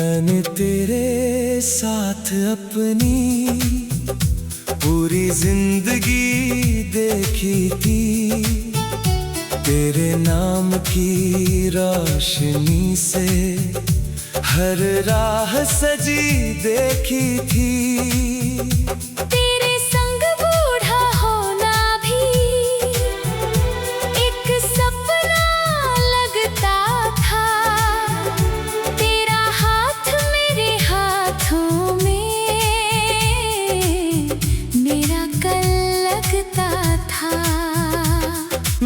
मैंने तेरे साथ अपनी पूरी जिंदगी देखी थी। तेरे नाम की रोशनी से हर राह सजी देखी थी।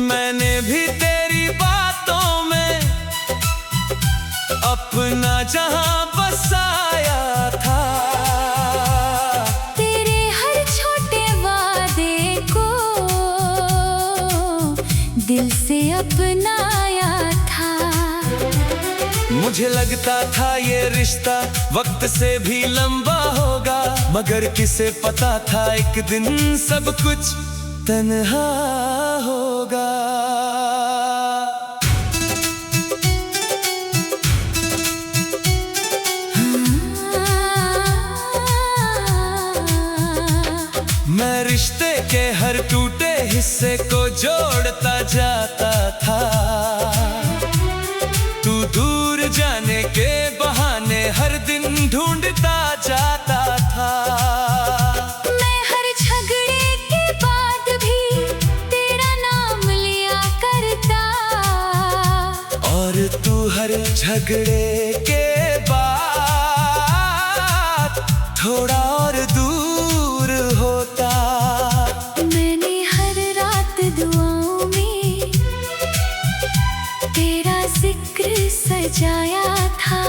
मैंने भी तेरी बातों में अपना जहां बसाया था। तेरे हर छोटे वादे को दिल से अपनाया था। मुझे लगता था ये रिश्ता वक्त से भी लंबा होगा, मगर किसे पता था एक दिन सब कुछ तन्हा होगा। मैं रिश्ते के हर टूटे हिस्से को जोड़ता जाता था। तू दूर जाने के बहाने हर दिन ढूंढता जाता था। मैं हर झगड़े के बाद भी तेरा नाम लिया करता, और तू हर झगड़े के बाद थोड़ा और दूर होता। मैंने हर रात दुआओं में तेरा जिक्र सजाया था।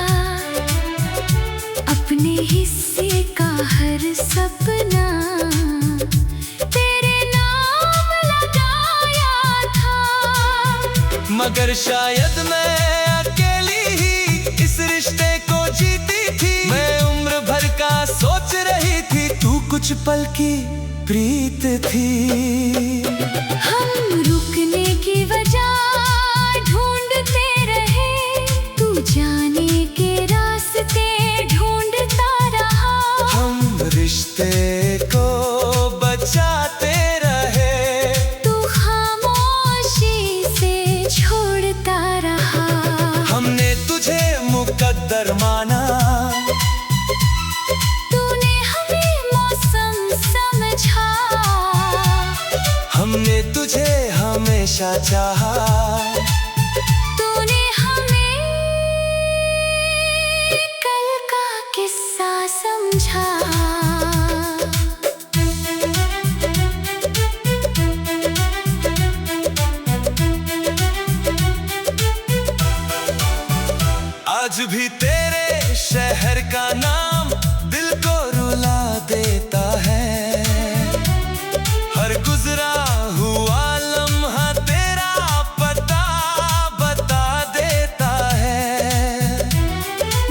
अपने हिस्से का हर सपना तेरे नाम लगाया था। मगर शायद मैं अकेली ही इस रिश्ते को जीती थी। मैं उम्र भर का सोच रही थी, तू कुछ पल की प्रीत थी। हम रुकने की वजह ढूंढते रहे, तू जाने के रास्ते ढूंढता रहा। हम रिश्ते को बचाते रहे, तू खामोशी से छोड़ता रहा। हमने तुझे मुकद्दर माना, तूने हमें मौसम समझा। हमने तुझे हमेशा चाहा। तूने हमें कल का किस्सा समझा। आज भी तेरे शहर का नाम दिल को रुला देता है। हर गुजरा हुआ लम्हा तेरा पता बता देता है।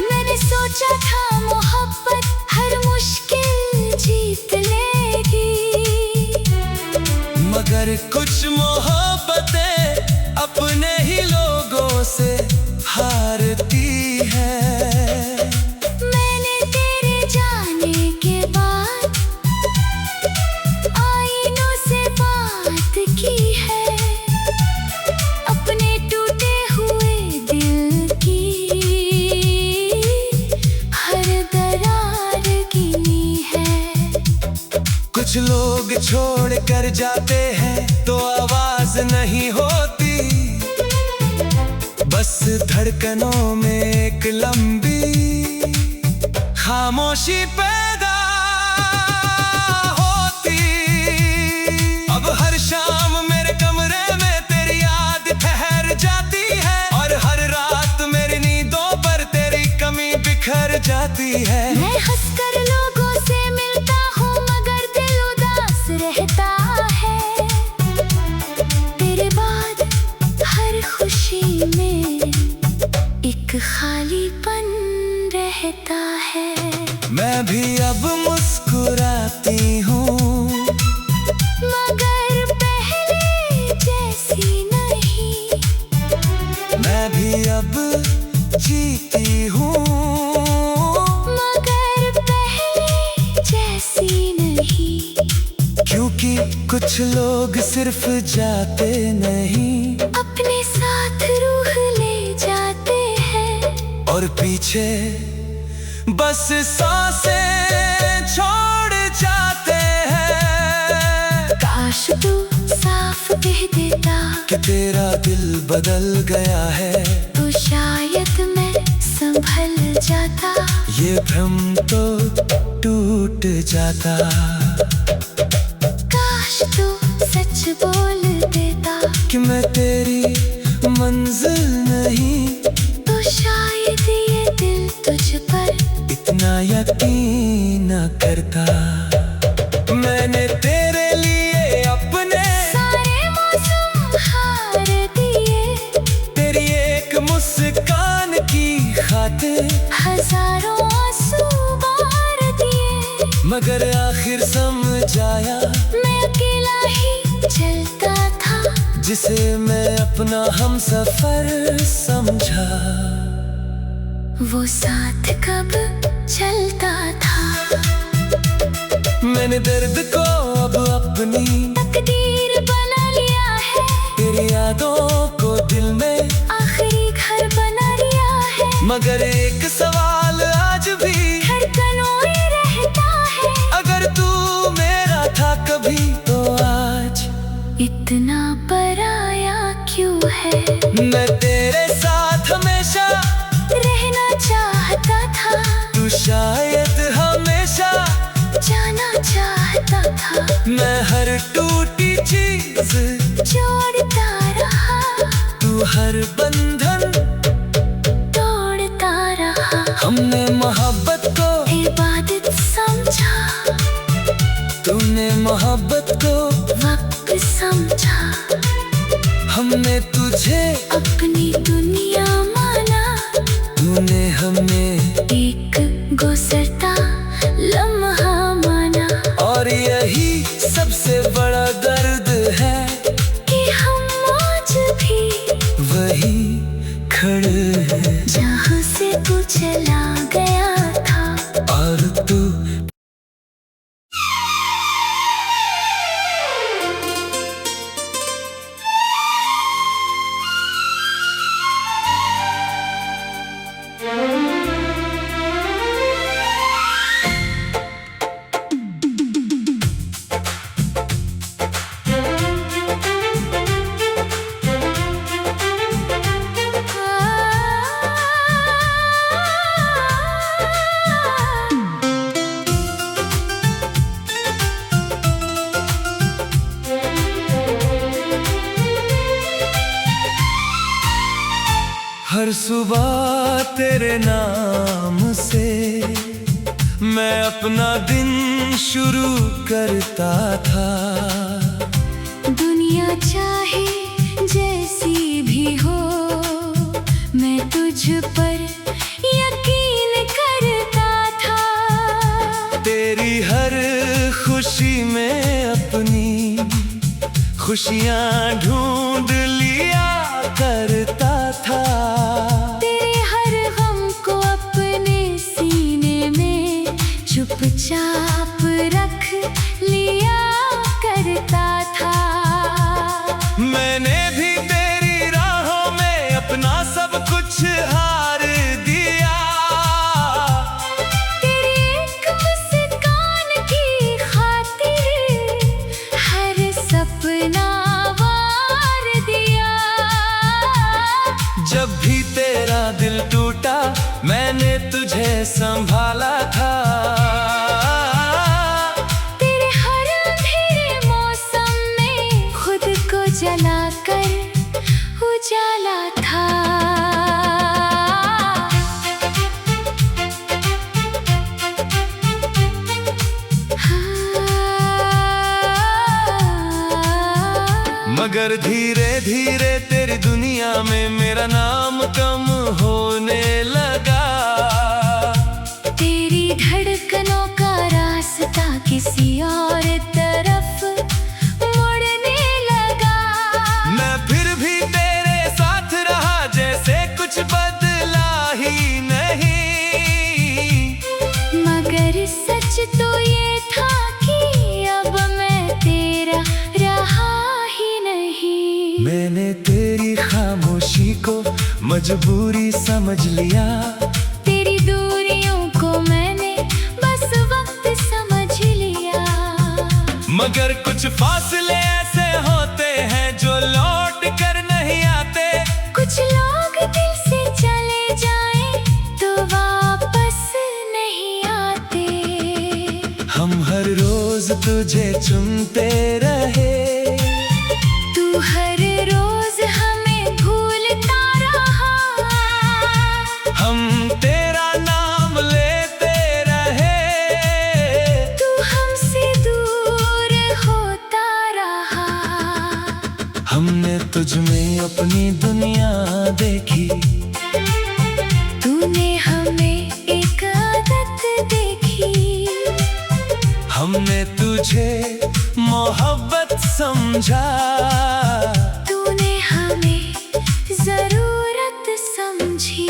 मैंने सोचा था मोहब्बत हर मुश्किल जीत लेगी, मगर कुछ मोहब्बतें अपने ही लोगों से हारती है। मैंने तेरे जाने के बाद आईनों से बात की है। अपने टूटे हुए दिल की हर दरार गिनी है। कुछ लोग छोड़ कर जाते हैं तो आवाज नहीं होती, बस धड़कनों में एक लंबी खामोशी पैदा होती। अब हर शाम मेरे कमरे में तेरी याद ठहर जाती है, और हर रात मेरी नींदों पर तेरी कमी बिखर जाती है। मैं हंसकर लोगों से मिलता हूँ, मगर दिल उदास रहता है। तेरे बाद हर खुशी में एक खालीपन रहता है। मैं भी अब मुस्कुराती हूँ, मगर पहले जैसी नहीं। मैं भी अब जीती हूँ। कुछ लोग सिर्फ जाते नहीं, अपने साथ रूह ले जाते हैं, और पीछे बस सांसें छोड़ जाते हैं। काश तू साफ कह देता कि तेरा दिल बदल गया है, तो शायद मैं संभल जाता। ये भ्रम तो टूट जाता। काश तू सच बोल देता कि मैं तेरी मंजिल नहीं, तो शायद ये दिल तुझ पर इतना यकीन न करता। मैंने तेरे लिए अपने सारे मौसम हार दिए, तेरी एक मुस्कान की खातिर हजारों आंसू बार दिए, मगर आखिर समझ आया मैं अकेला ही चलता था, जिसे मैं अपना हमसफर समझा। वो साथ कब चलता था। मैंने दर्द को अब अपनी तकदीर बना लिया है, तेरी यादों को दिल में आखिरी घर बना लिया है, मगर एक सवाल आज भी धड़कनों में रहता है। अगर तू मेरा था कभी तो आज इतना पराया क्यों है। मैं तेरे साथ हमेशा रहना चाहता था, तू शायद हमेशा जाना चाहता था। मैं हर टूटी चीज जोड़ता रहा, तू हर बंधन तोड़ता रहा। हमने मोहब्बत को इबादत समझा, तूने मोहब्बत को वक्त समझा। हमने तुझे अपनी दुनिया माना, तूने हमें एक गुजरता लम्हा माना। और यही सबसे बड़ा दर्द है कि हम आज भी वही खड़े हैं, जहाँ से तू चला गया था। और तू हर सुबह तेरे नाम से मैं अपना दिन शुरू करता था। दुनिया चाहे जैसी भी हो, मैं तुझ पर यकीन करता था। तेरी हर खुशी में अपनी खुशियाँ ढूंढ लिया करता था। तेरे हर गम को अपने सीने में चुपचाप रख लिया करता था। मैंने भी तेरी राहों में अपना सब कुछ हार दिया। तेरी एक मुस्कान की खातिर हर सपना वार दिया। जब भी तेरा दिल टूटा मैंने तुझे संभाला था। तेरे हर अंधेरे मौसम में खुद को जलाकर उजाला था। मगर धीरे धीरे तेरी दुनिया में मेरा नाम कम होने लगा। तेरी धड़कनों का रास्ता किसी और तरफ मुड़ने लगा। मैं फिर भी तेरे साथ रहा जैसे कुछ बदला ही नहीं। मगर सच तो ये था कि अब मैं तेरा मजबूरी समझ लिया। तेरी दूरियों को मैंने बस वक्त समझ लिया। मगर कुछ फासले ऐसे होते हैं जो लौट कर नहीं आते। कुछ लोग दिल से चले जाएं तो वापस नहीं आते। हम हर रोज तुझे चुनते रहे, तू हर रोज हमें भूलता रहा। हम तेरा नाम लेते रहे, तू हमसे दूर होता रहा। हमने तुझ में अपनी दुनिया देखी, तूने हमें एक आदत देखी। हमने तुझे मोहब्बत समझा। तूने हमें जरूरत समझी।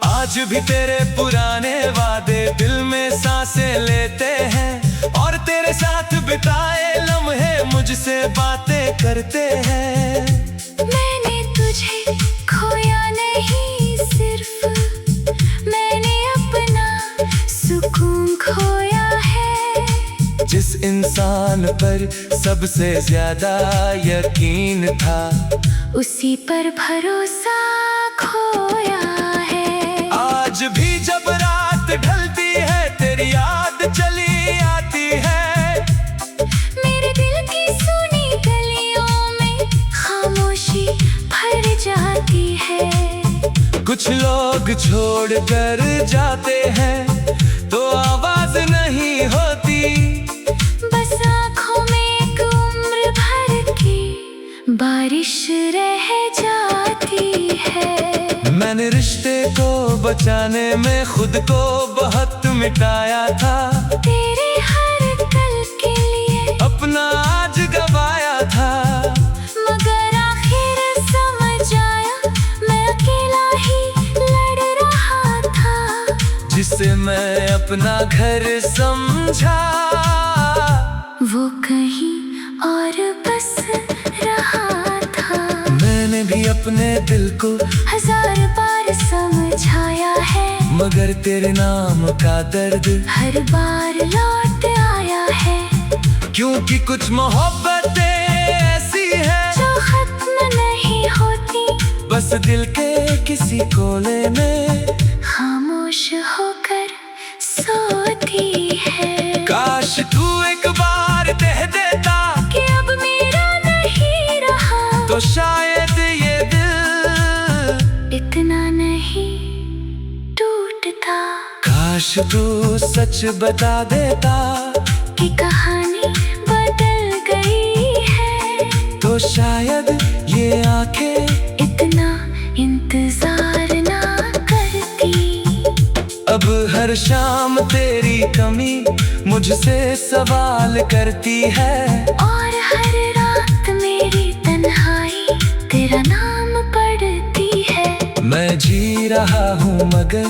आज भी तेरे पुराने वादे दिल में सांसें लेते हैं, और तेरे साथ बिताए लम्हे मुझसे बातें करते हैं। मैंने तुझे खोया नहीं, सिर्फ मैंने अपना सुकून खोया है। जिस इंसान पर सबसे ज्यादा यकीन था, उसी पर भरोसा खोया है। आज भी जब रात ढलती है तेरी याद चली आती है। मेरे दिल की सुनी गलियों में खामोशी भर जाती है। कुछ लोग छोड़ कर जाते हैं तो आवाज नहीं होती। बस आँखों में एक उम्र भर की बारिश रह जाती है। मैंने रिश्ते को बचाने में खुद को बहुत मिटाया था। तेरे हर कल के लिए अपना आज गवाया था। मगर आखिर समझ आया मैं अकेला ही लड़ रहा था। जिसे मैं अपना घर समझा, वो कहीं और बस रहा था। मैंने भी अपने दिल को हजार बार समझाया है, मगर तेरे नाम का दर्द हर बार लौट आया है। क्योंकि कुछ मोहब्बतें ऐसी हैं जो खत्म नहीं होती, बस दिल के किसी कोने में खामोश होकर सोती है। काश तू एक बार कह देता कि अब मेरा नहीं रहा, तो शायद ये दिल इतना नहीं टूटता। काश तू सच बता देता कि कहानी बदल गई है, तो शायद ये आंखें इतना इंतजार ना करती। अब हर शाम तेरी कमी मुझसे सवाल करती है, और हर रात मेरी तन्हाई तेरा नाम पढ़ती है। मैं जी रहा हूँ मगर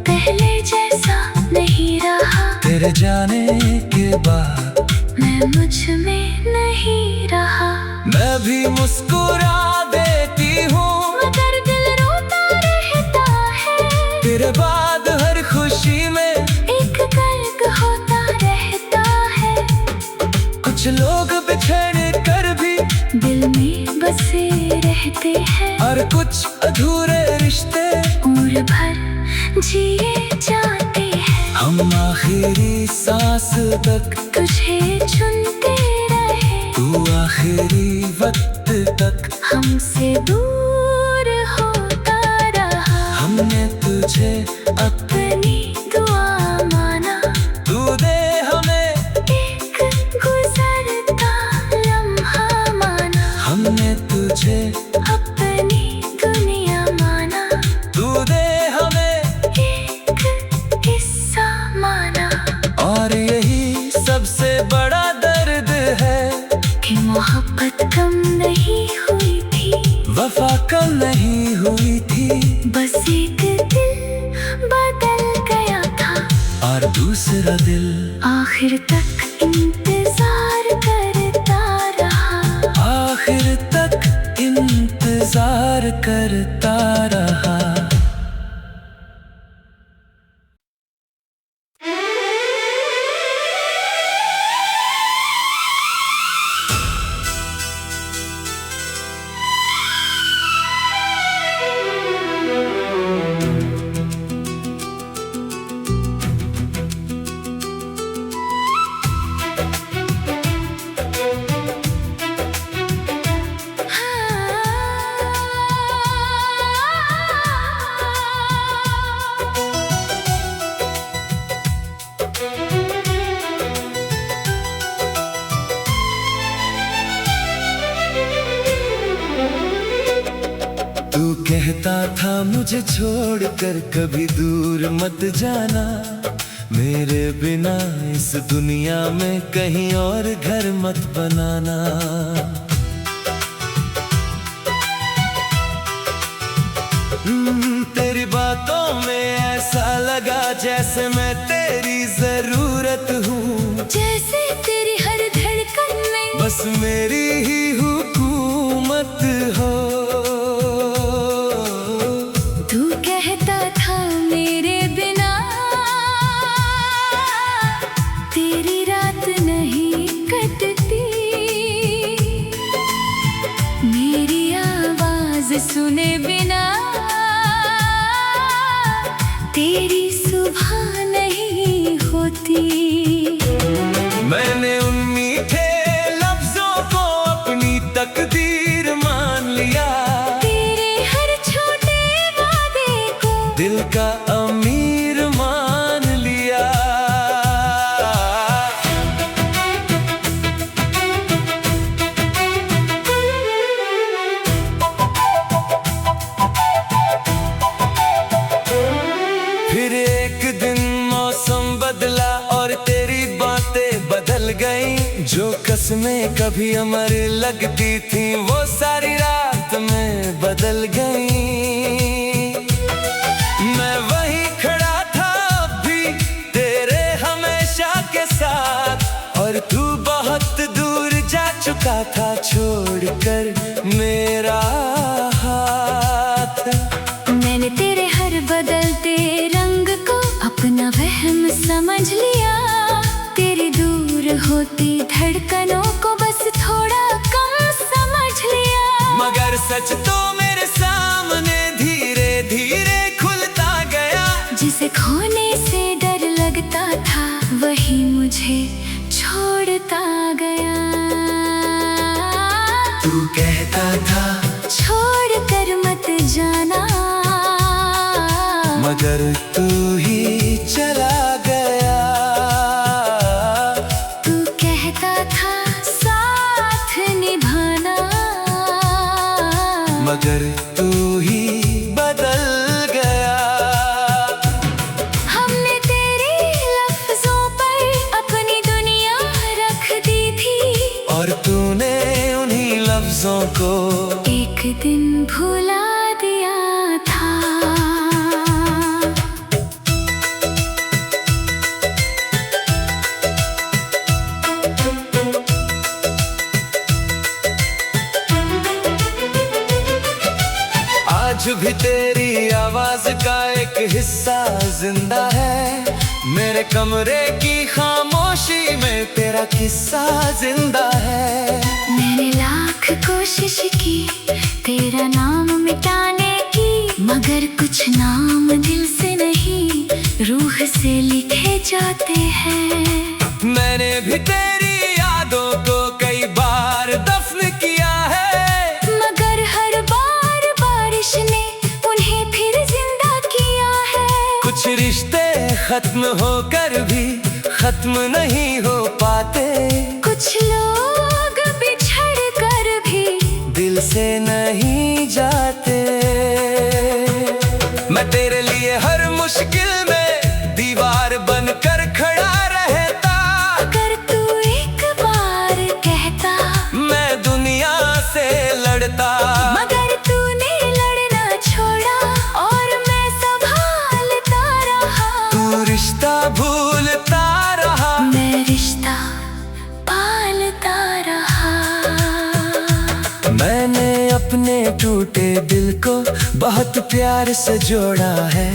पहले जैसा नहीं रहा, तेरे जाने के बाद मैं मुझ में नहीं रहा। मैं भी मुस्कुरा देती हूँ मगर दिल रोता रहता है। तेरे बाद हर खुशी में एक गर्क होता रहता है। कुछ लोग बिछड़ कर भी दिल में बसे रहते हैं, और कुछ अधूरे रिश्ते उम्र भर जिए जाते हैं। हम आखिरी सांस तक तुझे चुनते रहे, तू आखिरी वक्त तक हमसे दूर होता रहा। हमने तुझे अपनी दुआ माना, तू दे हमें एक गुजरता लम्हा माना। हमने तुझे अपनी दुनिया माना, तू दे हमें एक किस्सा माना। और यही सबसे बड़ा दर्द है कि मोहब्बत कम नहीं हुई थी, वफा कम नहीं हुई थी। बस एक दिल बदल गया था, और दूसरा दिल आखिर तक इंतजार करता रहा। करता रहा। तू कहता था मुझे छोड़कर कभी दूर मत जाना, मेरे बिना इस दुनिया में कहीं और घर मत बनाना। तेरी बातों में ऐसा लगा जैसे मैं तेरी जरूरत हूँ, जैसे तेरी हर धड़कन में बस मेरी ही हुकूमत हो। तू कहता था मेरे बिना तेरी रात नहीं कटती, मेरी आवाज सुने बिना तेरी सुबह नहीं होती। मैंने उन मीठे लफ्जों को अपनी तकदीर मान लिया, तेरे हर छोटे वादे को दिल का अमीर मान लिया। फिर एक दिन मौसम बदला और तेरी बातें बदल गई, जो कसमें कभी अमर लगती थी वो सारी रात में बदल गई। मैं वहीं खड़ा था अब भी तेरे हमेशा के साथ, और तू बहुत दूर जा चुका था छोड़कर मेरा हाथ। मैंने तेरे हर बदलते रंग को अपना वहम समझ लिया, तेरी दूर होती धड़कनों को बस थोड़ा कम समझ लिया। मगर सच तो मेरे सामने धीरे धीरे खुलता गया, जिसे खोने से डर लगता था वही मुझे छोड़ता गया। तू कहता था छोड़ कर मत जाना, मगर तू ही चला गया। तू कहता था साथ निभाना, मगर तू ही बदल गया। हमने तेरे लफ्जों पर अपनी दुनिया रख दी थी, और तूने उन्हीं लफ्जों को एक दिन भुला दिया था। आज भी तेरी आवाज का एक हिस्सा जिंदा है, मेरे कमरे की खामोशी में तेरा किस्सा जिंदा है। मैंने लाख कोशिश की तेरा नाम मिटाने की, मगर कुछ नाम दिल से नहीं रूह से लिखे जाते हैं। मैंने भी तेरी यादों को कई बार दफन किया है, मगर हर बार बारिश ने उन्हें फिर जिंदा किया है। कुछ रिश्ते खत्म होकर भी खत्म नहीं हो पाते, कुछ लोग बिछड़ कर भी दिल से नहीं जाते। मैं तेरे लिए हर मुश्किल में दीवार बनकर खड़ा रहता, अगर तू एक बार कहता मैं दुनिया से लड़ता। मगर तूने लड़ना छोड़ा और मैं संभालता रहा। तू रिश्ता भूलता रहा, मैं रिश्ता पालता रहा। मैंने अपने टूटे दिल को बहुत प्यार से जोड़ा है।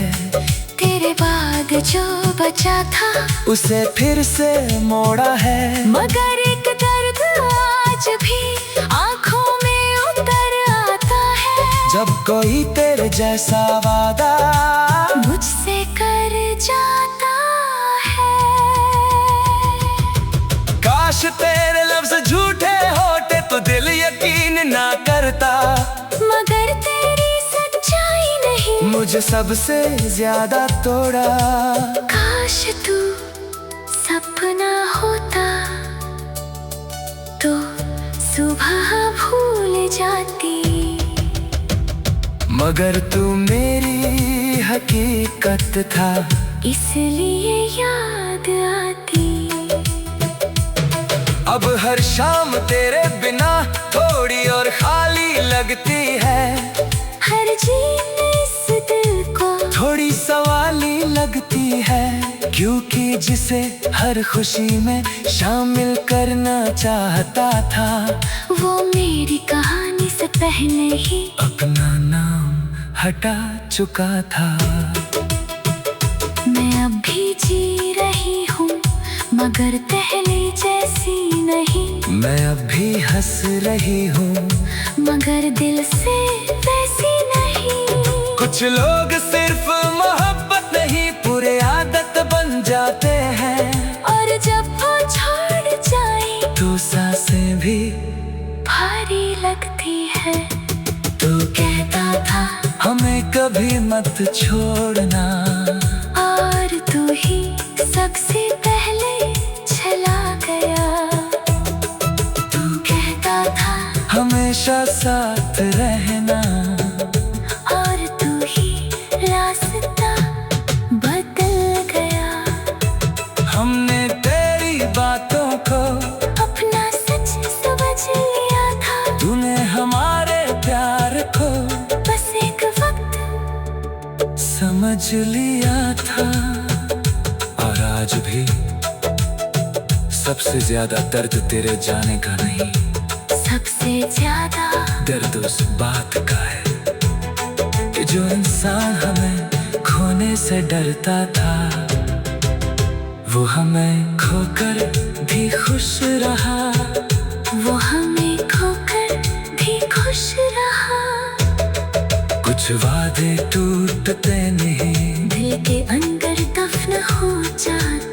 तेरे बाद जो बचा था उसे फिर से मोड़ा है। मगर एक दर्द आज भी आंखों में उतर आता है। जब कोई तेरे जैसा वादा मुझसे कर जाता है। काश तेरे लफ्ज झूठे होते तो दिल यकीन ना करता। मगर तेरी सच्चाई नहीं मुझे सबसे ज्यादा तोड़ा। काश तू सपना होता तो सुबह भूल जाती। मगर तू मेरी हकीकत था, इसलिए याद आती। अब हर शाम तेरे बिना थोड़ी और खाली लगती है। हर जीत इस दिल को थोड़ी सवाली लगती है। क्योंकि जिसे हर खुशी में शामिल करना चाहता था वो मेरी कहानी से पहले ही अपना नाम हटा चुका था। मैं अब भी जी रही हूँ मगर पहले जैसी नहीं। मैं अब भी हंस रही हूँ मगर दिल से वैसी नहीं। कुछ लोग सिर्फ मोहब्बत नहीं पूरे आदत बन जाते हैं। और जब वो छोड़ जाए तो सांसें भी भारी लगती है। तू कहता था हमें कभी मत छोड़ना। और तू ही सबसे पहले चला गया। तू कहता था हमेशा साथ रहना। और तू ही रास्ता बदल गया। हमने तेरी बातों को अपना सच समझ लिया था। तूने हमारे प्यार को बस एक वक्त समझ लिया था। और आज भी सबसे ज्यादा दर्द तेरे जाने का नहीं, सबसे ज्यादा दर्द उस बात का है कि जो इंसान हमें खोने से डरता था वो हमें खोकर भी खुश रहा। वो हमें खोकर भी खुश रहा। कुछ वादे टूटते नहीं, दिल के अंदर दफन हो जाते।